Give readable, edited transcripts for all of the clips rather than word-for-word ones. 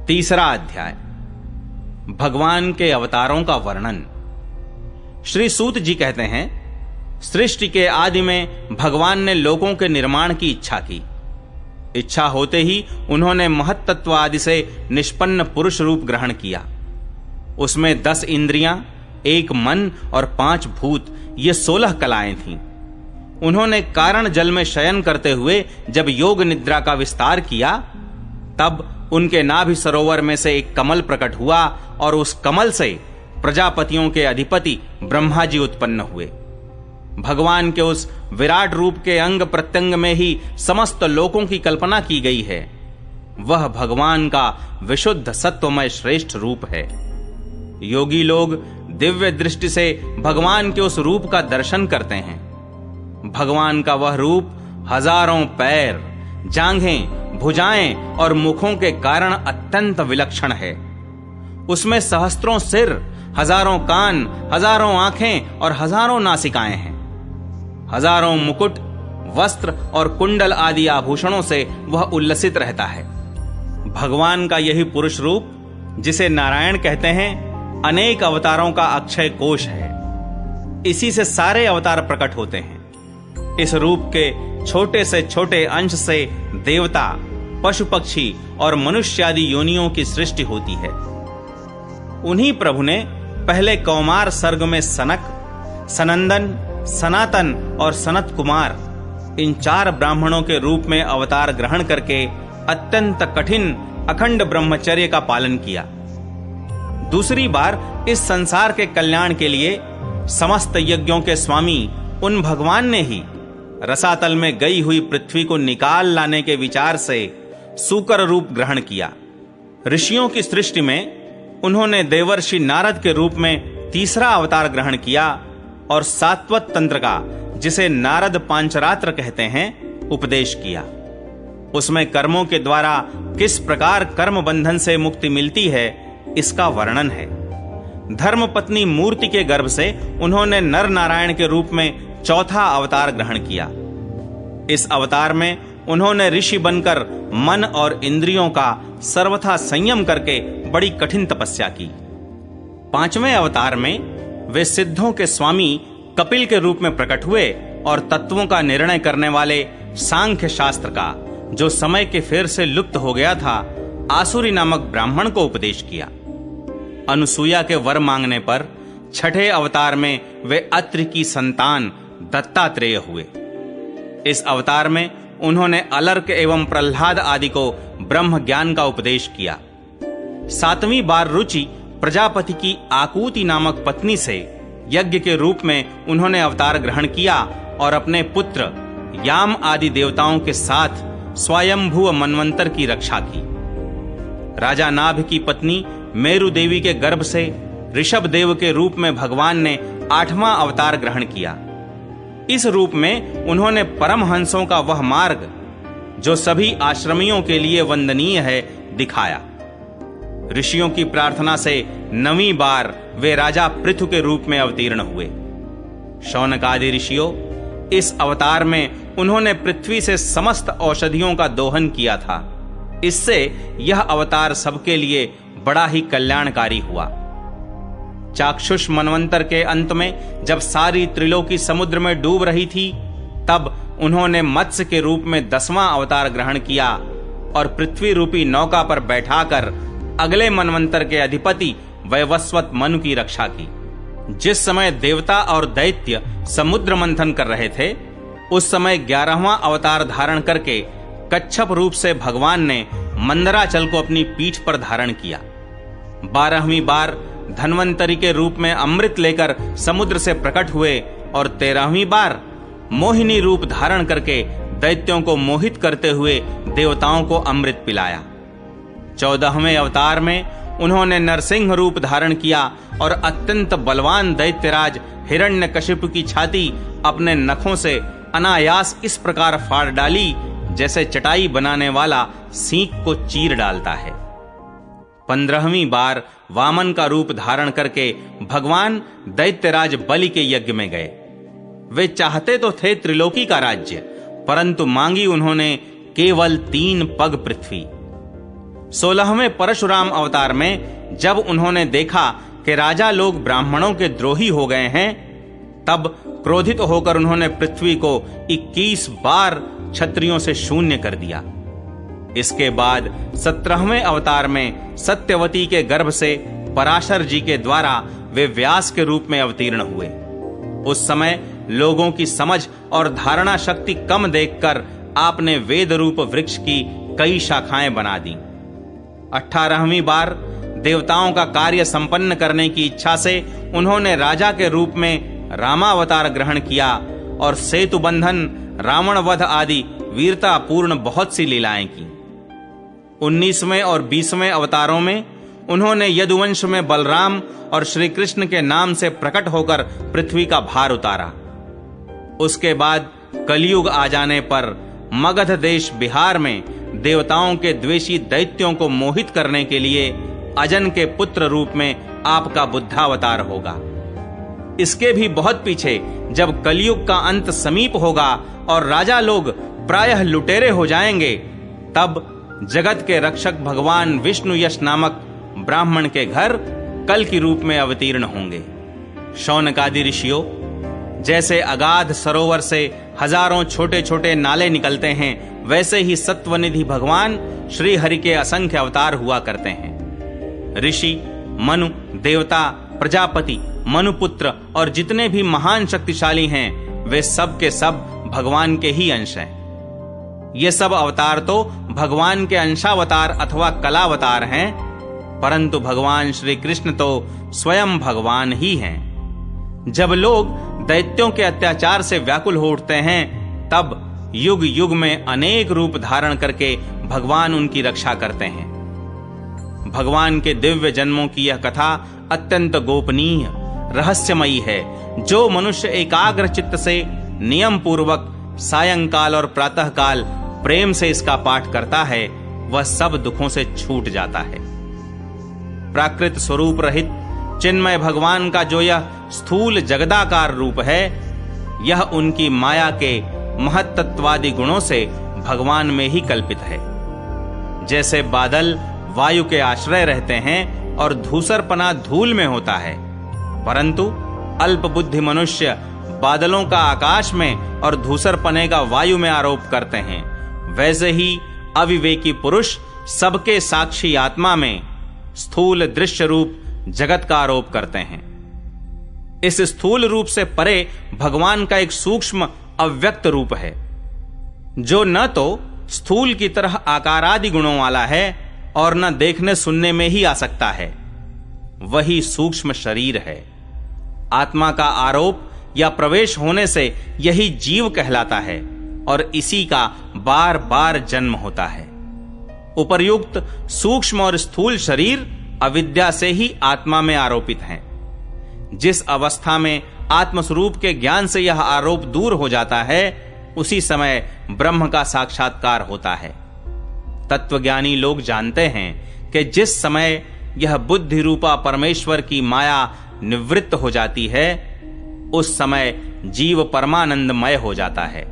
तीसरा अध्याय, भगवान के अवतारों का वर्णन। श्री सूत जी कहते हैं, सृष्टि के आदि में भगवान ने लोकों के निर्माण की इच्छा की। इच्छा होते ही उन्होंने महत्तत्व आदि से निष्पन्न पुरुष रूप ग्रहण किया। उसमें 10 इंद्रियां, 1 मन और 5 भूत, ये 16 कलाएं थीं। उन्होंने कारण जल में शयन करते हुए जब योग निद्रा का विस्तार किया, तब उनके नाभि सरोवर में से एक कमल प्रकट हुआ और उस कमल से प्रजापतियों के अधिपति ब्रह्मा जी उत्पन्न हुए। भगवान के उस विराट रूप के अंग प्रत्यंग में ही समस्त लोकों की कल्पना की गई है। वह भगवान का विशुद्ध सत्वमय श्रेष्ठ रूप है। योगी लोग दिव्य दृष्टि से भगवान के उस रूप का दर्शन करते हैं। भगवान का वह रूप हजारों पैर, जांघें, भुजाएं और मुखों के कारण अत्यंत विलक्षण है। उसमें सहस्त्रों सिर, हजारों कान, हजारों आंखें और हजारों नासिकाएं हैं। हजारों मुकुट, वस्त्र और कुंडल आदि आभूषणों से वह उल्लसित रहता है। भगवान का यही पुरुष रूप, जिसे नारायण कहते हैं, अनेक अवतारों का अक्षय कोश है। इसी से सारे अवतार प्रकट होते हैं। इस रूप के छोटे से छोटे अंश से देवता, पशु पक्षी और मनुष्य आदि योनियों की सृष्टि होती है। उन्हीं प्रभु ने पहले कौमार सर्ग में सनक, सनंदन, सनातन और सनत कुमार, इन 4 ब्राह्मणों के रूप में अवतार ग्रहण करके अत्यंत कठिन अखंड ब्रह्मचर्य का पालन किया। दूसरी बार इस संसार के कल्याण के लिए समस्त यज्ञों के स्वामी उन भगवान ने ही रसातल में गई हुई पृथ्वी को निकाल लाने के विचार से सूकर रूप ग्रहण किया। ऋषियों की सृष्टि में उन्होंने देवर्षि नारद के रूप में तीसरा अवतार ग्रहण किया और सात्वत तंत्र का, जिसे नारद पांचरात्र कहते हैं, उपदेश किया। उसमें कर्मों के द्वारा किस प्रकार कर्म बंधन से मुक्ति मिलती है, इसका वर्णन है। धर्मपत्नी मूर्ति के गर्भ से उन्होंने नर नारायण के रूप में चौथा अवतार ग्रहण किया। इस अवतार में उन्होंने ऋषि बनकर मन और इंद्रियों का सर्वथा संयम करके बड़ी कठिन तपस्या की। 5वें अवतार में वे सिद्धों के स्वामी कपिल के रूप में प्रकट हुए और तत्वों का निर्णय करने वाले सांख्य शास्त्र का, जो समय के फेर से लुप्त हो गया था, आसुरी नामक ब्राह्मण को उपदेश किया। अनुसूया के वर मांगने पर 6ठे अवतार में वे अत्रि की संतान दत्तात्रेय हुए। इस अवतार में उन्होंने अलर्क एवं प्रह्लाद आदि को ब्रह्म ज्ञान का उपदेश किया। 7वीं बार रुचि प्रजापति की आकूति नामक पत्नी से यज्ञ के रूप में उन्होंने अवतार ग्रहण किया और अपने पुत्र याम आदि देवताओं के साथ स्वयंभू मनवंतर की रक्षा की। राजा नाभ की पत्नी मेरु देवी के गर्भ से ऋषभ देव के रूप में भगवान ने 8वां अवतार ग्रहण किया। इस रूप में उन्होंने परमहंसों का वह मार्ग, जो सभी आश्रमियों के लिए वंदनीय है, दिखाया। ऋषियों की प्रार्थना से 9वीं बार वे राजा पृथु के रूप में अवतीर्ण हुए। शौनक आदि ऋषियों, इस अवतार में उन्होंने पृथ्वी से समस्त औषधियों का दोहन किया था। इससे यह अवतार सबके लिए बड़ा ही कल्याणकारी हुआ। चाक्षुष मनवंतर के अंत में जब सारी त्रिलोकी समुद्र में डूब रही थी, तब उन्होंने मत्स्य के रूप में 10वां अवतार ग्रहण किया और पृथ्वी रूपी नौका पर बैठाकर अगले मनवंतर के अधिपति वैवस्वत मनु की रक्षा की। जिस समय देवता और दैत्य समुद्र मंथन कर रहे थे, उस समय 11वां अवतार धारण करके कच्छप रूप से भगवान ने मंदराचल को अपनी पीठ पर धारण किया। 12वीं बार धन्वंतरी के रूप में अमृत लेकर समुद्र से प्रकट हुए और 13वीं बार मोहिनी रूप धारण करके दैत्यों को मोहित करते हुए देवताओं को अमृत पिलाया। 14वें अवतार में उन्होंने नरसिंह रूप धारण किया और अत्यंत बलवान दैत्यराज हिरण्यकशिपु की छाती अपने नखों से अनायास इस प्रकार फाड़ डाली, जैसे चटाई बनाने वाला सींक को चीर डालता है। 15वीं बार वामन का रूप धारण करके भगवान दैत्यराज बलि के यज्ञ में गए। वे चाहते तो थे त्रिलोकी का राज्य, परंतु मांगी उन्होंने केवल 3 पग पृथ्वी। 16वें परशुराम अवतार में जब उन्होंने देखा कि राजा लोग ब्राह्मणों के द्रोही हो गए हैं, तब क्रोधित होकर उन्होंने पृथ्वी को 21 बार क्षत्रियों से शून्य कर दिया। इसके बाद 17वें अवतार में सत्यवती के गर्भ से पराशर जी के द्वारा वे व्यास के रूप में अवतीर्ण हुए। उस समय लोगों की समझ और धारणा शक्ति कम देखकर आपने वेद रूप वृक्ष की कई शाखाएं बना दी। 18वीं बार देवताओं का कार्य संपन्न करने की इच्छा से उन्होंने राजा के रूप में रामावतार ग्रहण किया और सेतु बंधन, रावण वध आदि वीरतापूर्ण बहुत सी लीलाएं की। 19वें और 20वें अवतारों में उन्होंने यदुवंश में बलराम और श्री कृष्ण के नाम से प्रकट होकर पृथ्वी का भार उतारा। उसके बाद कलयुग आ जाने पर मगध देश बिहार में देवताओं के द्वेषी दैत्यों को मोहित करने के लिए अजन के पुत्र रूप में आपका बुद्धावतार होगा। इसके भी बहुत पीछे जब कलयुग का अंत समीप होगा और राजा लोग प्रायः लुटेरे हो जाएंगे, तब जगत के रक्षक भगवान विष्णु यश नामक ब्राह्मण के घर कल की रूप में अवतीर्ण होंगे। शौनकादि ऋषियों, जैसे अगाध सरोवर से हजारों छोटे छोटे नाले निकलते हैं, वैसे ही सत्वनिधि भगवान श्री हरि के असंख्य अवतार हुआ करते हैं। ऋषि, मनु, देवता, प्रजापति, मनुपुत्र और जितने भी महान शक्तिशाली हैं, वे सब के सब भगवान के ही अंश हैं। ये सब अवतार तो भगवान के अंशावतार अथवा कलावतार हैं, परंतु भगवान श्री कृष्ण तो स्वयं भगवान ही हैं। जब लोग दैत्यों के अत्याचार से व्याकुल हो उठते हैं, तब युग युग में अनेक रूप धारण करके भगवान उनकी रक्षा करते हैं। भगवान के दिव्य जन्मों की यह कथा अत्यंत गोपनीय, रहस्यमयी है। जो मनुष्य एकाग्र चित्त से नियम पूर्वक सायंकाल और प्रातःकाल प्रेम से इसका पाठ करता है, वह सब दुखों से छूट जाता है। प्राकृत स्वरूप रहित चिन्मय भगवान का जो यह स्थूल जगदाकार रूप है, यह उनकी माया के महत्त्वादि गुणों से भगवान में ही कल्पित है। जैसे बादल वायु के आश्रय रहते हैं और धूसरपना धूल में होता है, परंतु अल्प बुद्धि मनुष्य बादलों का आकाश में और धूसरपने का वायु में आरोप करते हैं, वैसे ही अविवेकी पुरुष सबके साक्षी आत्मा में स्थूल दृश्य रूप जगत का आरोप करते हैं। इस स्थूल रूप से परे भगवान का एक सूक्ष्म अव्यक्त रूप है, जो न तो स्थूल की तरह आकारादि गुणों वाला है और न देखने सुनने में ही आ सकता है। वही सूक्ष्म शरीर है। आत्मा का आरोप या प्रवेश होने से यही जीव कहलाता है और इसी का बार बार जन्म होता है। उपर्युक्त सूक्ष्म और स्थूल शरीर अविद्या से ही आत्मा में आरोपित हैं। जिस अवस्था में आत्मस्वरूप के ज्ञान से यह आरोप दूर हो जाता है, उसी समय ब्रह्म का साक्षात्कार होता है। तत्वज्ञानी लोग जानते हैं कि जिस समय यह बुद्धि रूपा परमेश्वर की माया निवृत्त हो जाती है, उस समय जीव परमानंदमय हो जाता है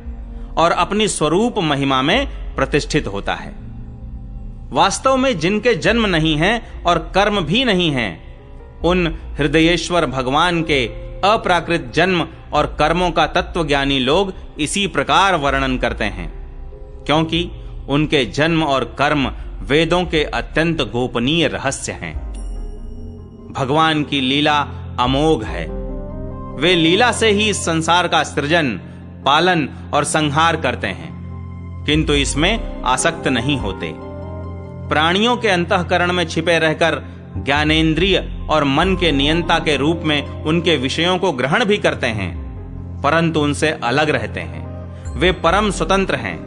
और अपनी स्वरूप महिमा में प्रतिष्ठित होता है। वास्तव में जिनके जन्म नहीं हैं और कर्म भी नहीं हैं, उन हृदयेश्वर भगवान के अप्राकृत जन्म और कर्मों का तत्वज्ञानी लोग इसी प्रकार वर्णन करते हैं, क्योंकि उनके जन्म और कर्म वेदों के अत्यंत गोपनीय रहस्य हैं। भगवान की लीला अमोघ है। वे लीला से ही इस संसार का सृजन, पालन और संहार करते हैं, किंतु इसमें आसक्त नहीं होते। प्राणियों के अंतःकरण में छिपे रहकर ज्ञानेंद्रिय और मन के नियंता के रूप में उनके विषयों को ग्रहण भी करते हैं, परंतु उनसे अलग रहते हैं। वे परम स्वतंत्र हैं।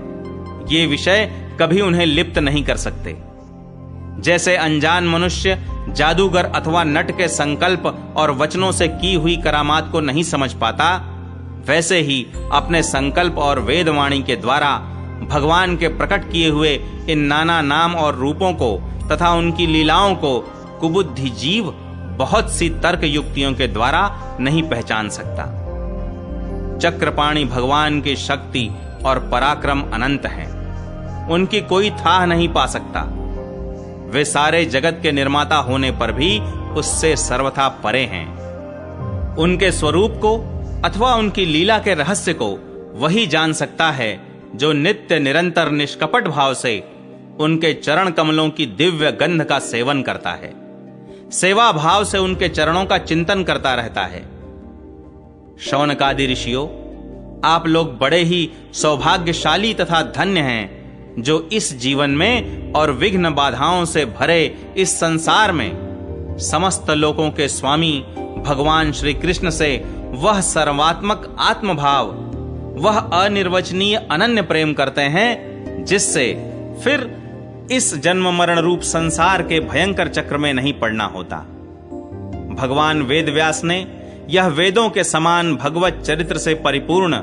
ये विषय कभी उन्हें लिप्त नहीं कर सकते। जैसे अनजान मनुष्य जादूगर अथवा नट के संकल्प और वचनों से की हुई करामात को नहीं समझ पाता, वैसे ही अपने संकल्प और वेदवाणी के द्वारा भगवान के प्रकट किए हुए इन नाना नाम और रूपों को तथा उनकी लीलाओं को कुबुद्धि जीव बहुत सी तर्क युक्तियों के द्वारा नहीं पहचान सकता। चक्रपाणी भगवान की शक्ति और पराक्रम अनंत है। उनकी कोई थाह नहीं पा सकता। वे सारे जगत के निर्माता होने पर भी उससे सर्वथा परे हैं। उनके स्वरूप को अथवा उनकी लीला के रहस्य को वही जान सकता है जो नित्य निरंतर निष्कपट भाव से उनके चरण कमलों की दिव्य गंध का सेवन करता है, सेवा भाव से उनके चरणों का चिंतन करता रहता है। शौनकादि ऋषियों, आप लोग बड़े ही सौभाग्यशाली तथा धन्य हैं जो इस जीवन में और विघ्न बाधाओं से भरे इस संसार में समस्त लोकों के स्वामी भगवान श्री कृष्ण से वह सर्वात्मक आत्मभाव, वह अनिर्वचनीय अनन्य प्रेम करते हैं जिससे फिर इस जन्म मरण रूप संसार के भयंकर चक्र में नहीं पड़ना होता। भगवान वेदव्यास ने यह वेदों के समान भगवत चरित्र से परिपूर्ण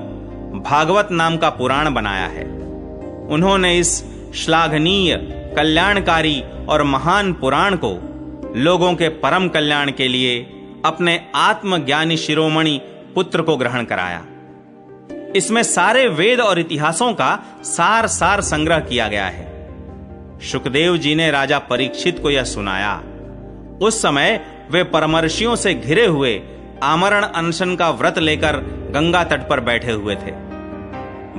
भागवत नाम का पुराण बनाया है। उन्होंने इस श्लाघनीय, कल्याणकारी और महान पुराण को लोगों के परम कल्याण के लिए अपने आत्मज्ञानी शिरोमणि पुत्र को ग्रहण कराया। इसमें सारे वेद और इतिहासों का सार संग्रह किया गया है। शुकदेव जी ने राजा परीक्षित को यह सुनाया। उस समय वे परमर्षियों से घिरे हुए आमरण अनशन का व्रत लेकर गंगा तट पर बैठे हुए थे।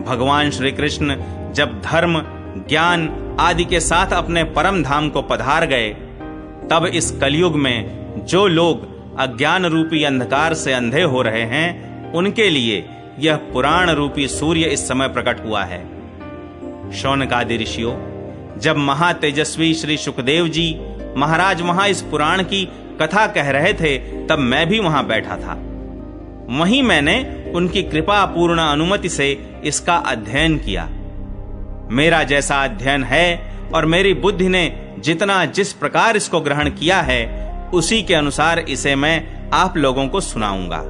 भगवान श्री कृष्ण जब धर्म, ज्ञान आदि के साथ अपने परम धाम को पधार गए, तब इस कलयुग में जो लोग अज्ञान रूपी अंधकार से अंधे हो रहे हैं, उनके लिए यह पुराण रूपी सूर्य इस समय प्रकट हुआ है। शौनकादि ऋषियों, जब महातेजस्वी श्री सुखदेव जी महाराज वहां इस पुराण की कथा कह रहे थे, तब मैं भी वहां बैठा था। वहीं मैंने उनकी कृपा पूर्ण अनुमति से इसका अध्ययन किया। मेरा जैसा अध्ययन है और मेरी बुद्धि ने जितना जिस प्रकार इसको ग्रहण किया है, उसी के अनुसार इसे मैं आप लोगों को सुनाऊंगा।